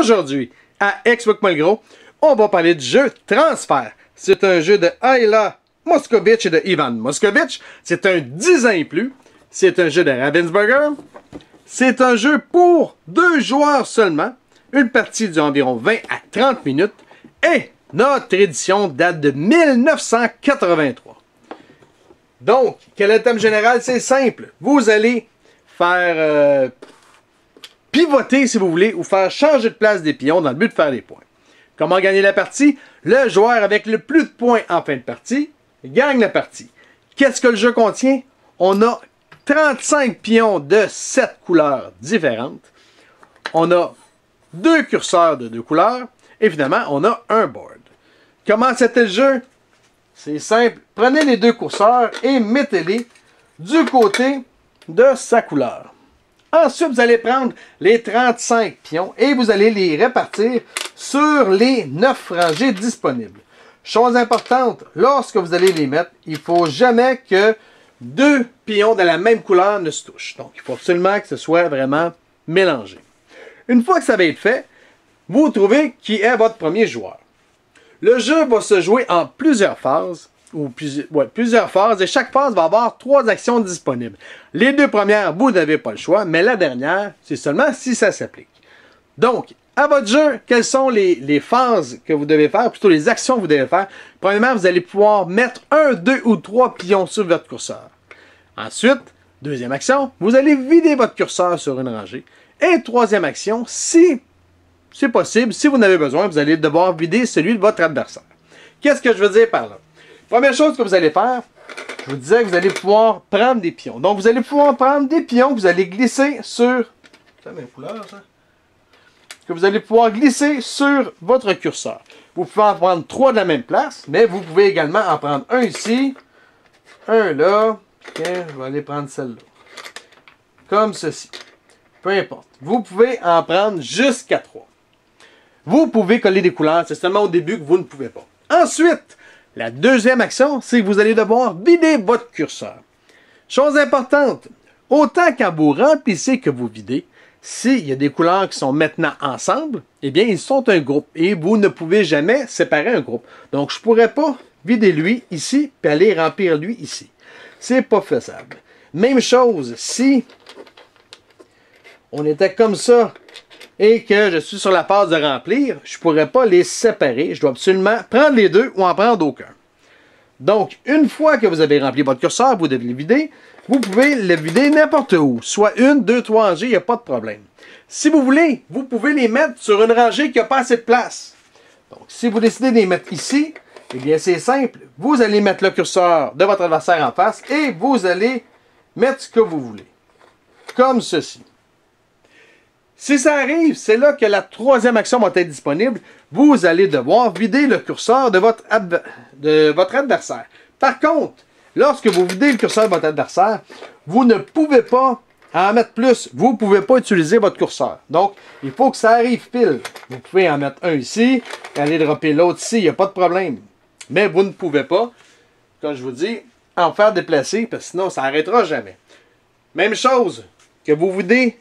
Aujourd'hui, à Xbox Gros, on va parler du jeu Transfert. C'est un jeu de Ayla Moscovitch et de Ivan Moscovitch. C'est un 10 ans et plus. C'est un jeu de Ravensburger. C'est un jeu pour 2 joueurs seulement. Une partie d'environ 20 à 30 minutes. Et notre édition date de 1983. Donc, quel est le thème général? C'est simple. Vous allez faire pivoter, si vous voulez, ou faire changer de place des pions dans le but de faire des points. Comment gagner la partie? Le joueur avec le plus de points en fin de partie gagne la partie. Qu'est-ce que le jeu contient? On a 35 pions de 7 couleurs différentes. On a 2 curseurs de 2 couleurs. Et finalement, on a un board. Comment c'était le jeu? C'est simple. Prenez les 2 curseurs et mettez-les du côté de sa couleur. Ensuite, vous allez prendre les 35 pions et vous allez les répartir sur les 9 rangées disponibles. Chose importante, lorsque vous allez les mettre, il ne faut jamais que 2 pions de la même couleur ne se touchent. Donc, il faut absolument que ce soit vraiment mélangé. Une fois que ça va être fait, vous trouvez qui est votre premier joueur. Le jeu va se jouer en plusieurs phases, plusieurs phases, et chaque phase va avoir 3 actions disponibles. Les 2 premières, vous n'avez pas le choix, mais la dernière, c'est seulement si ça s'applique. Donc, à votre jeu, quelles sont les phases que vous devez faire, plutôt les actions que vous devez faire? Premièrement, vous allez pouvoir mettre 1, 2 ou 3 pions sur votre curseur. Ensuite, deuxième action, vous allez vider votre curseur sur une rangée. Et troisième action, si c'est possible, si vous en avez besoin, vous allez devoir vider celui de votre adversaire. Qu'est-ce que je veux dire par là? Première chose que vous allez faire, je vous disais que vous allez pouvoir prendre des pions. Donc, vous allez pouvoir prendre des pions que vous allez glisser sur... C'est la même couleur, ça? Que vous allez pouvoir glisser sur votre curseur. Vous pouvez en prendre 3 de la même place, mais vous pouvez également en prendre un ici, un là, et je vais aller prendre celle-là. Comme ceci. Peu importe. Vous pouvez en prendre jusqu'à 3. Vous pouvez coller des couleurs, c'est seulement au début que vous ne pouvez pas. Ensuite, la deuxième action, c'est que vous allez devoir vider votre curseur. Chose importante, autant quand vous remplissez que vous videz, s'il y a des couleurs qui sont maintenant ensemble, eh bien, ils sont un groupe et vous ne pouvez jamais séparer un groupe. Donc, je ne pourrais pas vider lui ici puis aller remplir lui ici. C'est pas faisable. Même chose, si on était comme ça et que je suis sur la phase de remplir, je ne pourrais pas les séparer. Je dois absolument prendre les 2 ou en prendre aucun. Donc, une fois que vous avez rempli votre curseur, vous devez le vider. Vous pouvez le vider n'importe où. Soit 1, 2, 3 rangées, il n'y a pas de problème. Si vous voulez, vous pouvez les mettre sur une rangée qui n'a pas assez de place. Donc, si vous décidez de les mettre ici, eh bien, c'est simple. Vous allez mettre le curseur de votre adversaire en face et vous allez mettre ce que vous voulez. Comme ceci. Si ça arrive, c'est là que la troisième action va être disponible. Vous allez devoir vider le curseur de votre adversaire. Par contre, lorsque vous videz le curseur de votre adversaire, vous ne pouvez pas en mettre plus. Vous ne pouvez pas utiliser votre curseur. Donc, il faut que ça arrive pile. Vous pouvez en mettre un ici, aller dropper l'autre ici, il n'y a pas de problème. Mais vous ne pouvez pas, comme je vous dis, en faire déplacer, parce que sinon, ça n'arrêtera jamais. Même chose, que vous videz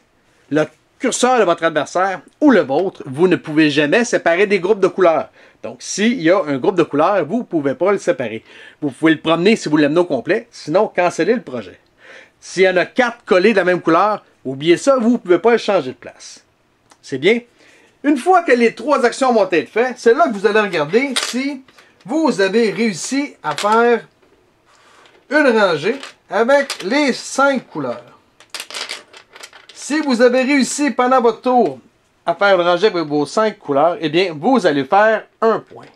le curseur de votre adversaire ou le vôtre, vous ne pouvez jamais séparer des groupes de couleurs. Donc, s'il y a un groupe de couleurs, vous ne pouvez pas le séparer. Vous pouvez le promener si vous l'amenez au complet, sinon, cancellez le projet. S'il y en a 4 collés de la même couleur, oubliez ça, vous ne pouvez pas le changer de place. C'est bien? Une fois que les 3 actions vont être faites, c'est là que vous allez regarder si vous avez réussi à faire une rangée avec les 5 couleurs. Si vous avez réussi pendant votre tour à faire une rangée avec vos 5 couleurs, eh bien, vous allez faire 1 point.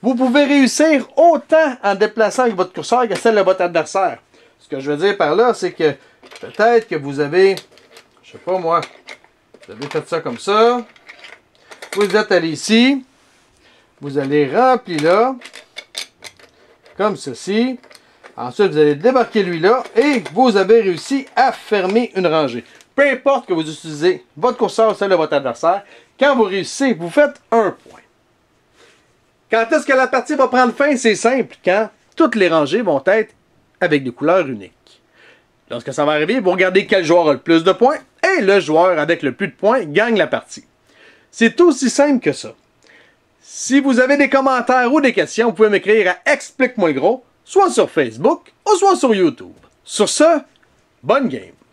Vous pouvez réussir autant en déplaçant avec votre curseur que celle de votre adversaire. Ce que je veux dire par là, c'est que peut-être que vous avez, je sais pas moi, vous avez fait ça comme ça. Vous êtes allé ici. Vous allez remplir là, comme ceci. Ensuite, vous allez débarquer lui là et vous avez réussi à fermer une rangée. Peu importe que vous utilisez votre curseur ou celle de votre adversaire, quand vous réussissez, vous faites 1 point. Quand est-ce que la partie va prendre fin? C'est simple, quand toutes les rangées vont être avec des couleurs uniques. Lorsque ça va arriver, vous regardez quel joueur a le plus de points et le joueur avec le plus de points gagne la partie. C'est aussi simple que ça. Si vous avez des commentaires ou des questions, vous pouvez m'écrire à Explique-moi le gros, soit sur Facebook ou soit sur YouTube. Sur ce, bonne game!